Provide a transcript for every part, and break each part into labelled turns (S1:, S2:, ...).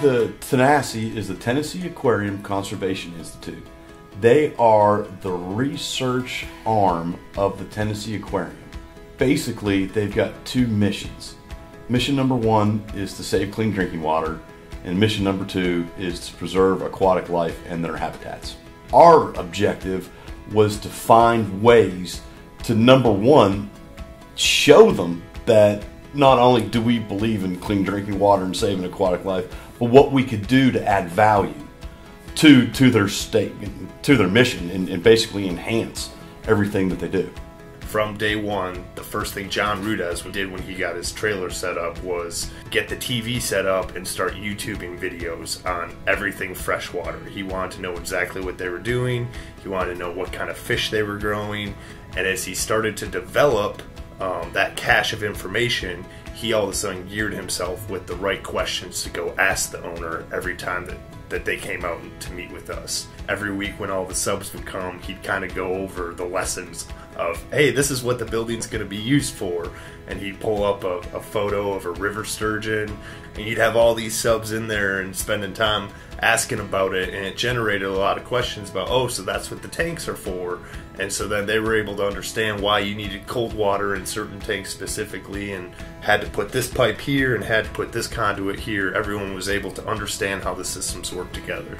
S1: The TANACI is the Tennessee Aquarium Conservation Institute. They are the research arm of the Tennessee Aquarium. Basically, they've got two missions. Mission number one is to save clean drinking water, and mission number two is to preserve aquatic life and their habitats. Our objective was to find ways to, number one, show them that not only do we believe in clean drinking water and saving aquatic life, but what we could do to add value to their statement, to their mission, and basically enhance everything that they do.
S2: From day one, the first thing John Rudez did when he got his trailer set up was get the TV set up and start YouTubing videos on everything freshwater. He wanted to know exactly what they were doing. He wanted to know what kind of fish they were growing. And as he started to develop that cache of information, he all of a sudden geared himself with the right questions to go ask the owner every time that they came out to meet with us. Every week when all the subs would come, he'd kind of go over the lessons of, hey, this is what the building's going to be used for. And he'd pull up a photo of a river sturgeon, and he'd have all these subs in there and spending time asking about it, and it generated a lot of questions about, oh, so that's what the tanks are for. And so then they were able to understand why you needed cold water in certain tanks specifically, and had to put this pipe here and had to put this conduit here. Everyone was able to understand how the systems work together.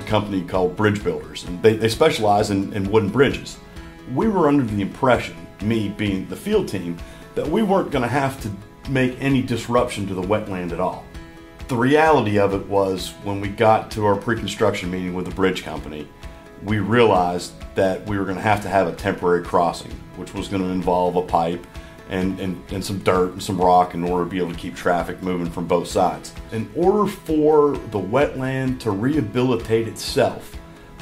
S1: Company called Bridge Builders, and they specialize in wooden bridges. We were under the impression, me being the field team, that we weren't going to have to make any disruption to the wetland at all. The reality of it was, when we got to our pre-construction meeting with the bridge company, we realized that we were going to have a temporary crossing, which was going to involve a pipe and some dirt and some rock in order to be able to keep traffic moving from both sides. In order for the wetland to rehabilitate itself,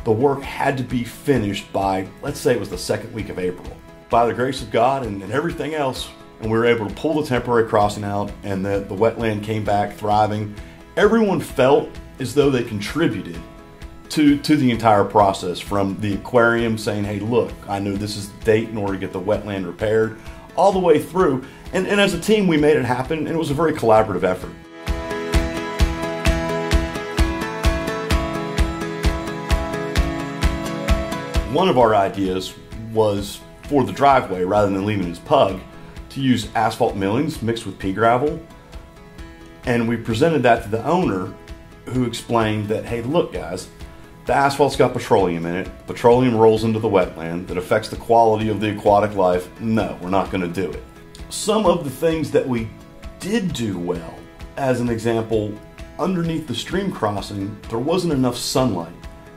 S1: the work had to be finished by, let's say it was the second week of April. By the grace of God and everything else, and we were able to pull the temporary crossing out, and the wetland came back thriving. Everyone felt as though they contributed to the entire process, from the aquarium saying, hey, look, I know this is the date in order to get the wetland repaired, all the way through. And as a team, we made it happen, and it was a very collaborative effort. One of our ideas was, for the driveway, rather than leaving it as pug, to use asphalt millings mixed with pea gravel. And we presented that to the owner, who explained that, hey, look guys, the asphalt's got petroleum in it. Petroleum rolls into the wetland. That affects the quality of the aquatic life. No, we're not going to do it. Some of the things that we did do well, as an example, underneath the stream crossing, there wasn't enough sunlight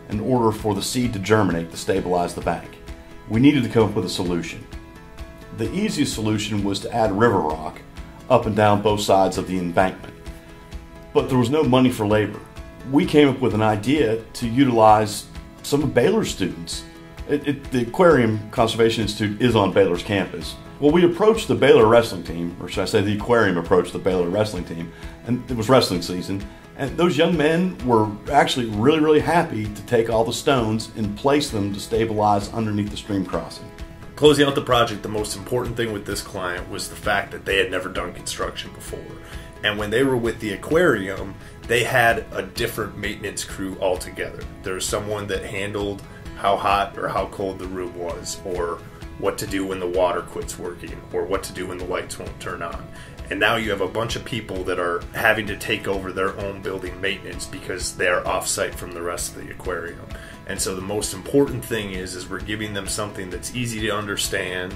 S1: in order for the seed to germinate to stabilize the bank. We needed to come up with a solution. The easiest solution was to add river rock up and down both sides of the embankment. But there was no money for labor. We came up with an idea to utilize some of Baylor's students. The Aquarium Conservation Institute is on Baylor's campus. Well, we approached the Baylor wrestling team, or should I say the aquarium approached the Baylor wrestling team, and it was wrestling season, and those young men were actually really happy to take all the stones and place them to stabilize underneath the stream crossing.
S2: Closing out the project, the most important thing with this client was the fact that they had never done construction before. And when they were with the aquarium, they had a different maintenance crew altogether. There was someone that handled how hot or how cold the room was, or what to do when the water quits working, or what to do when the lights won't turn on. And now you have a bunch of people that are having to take over their own building maintenance because they are off-site from the rest of the aquarium. And so the most important thing is we're giving them something that's easy to understand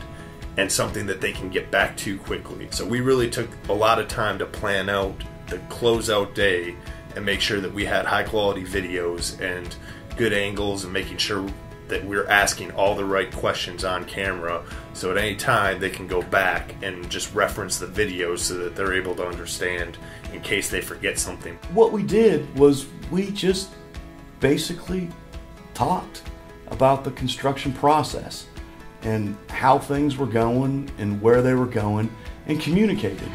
S2: and something that they can get back to quickly. So we really took a lot of time to plan out the closeout day and make sure that we had high quality videos and good angles, and making sure that we're asking all the right questions on camera, so at any time they can go back and just reference the videos so that they're able to understand in case they forget something.
S1: What we did was we just basically talked about the construction process and how things were going and where they were going, and communicated.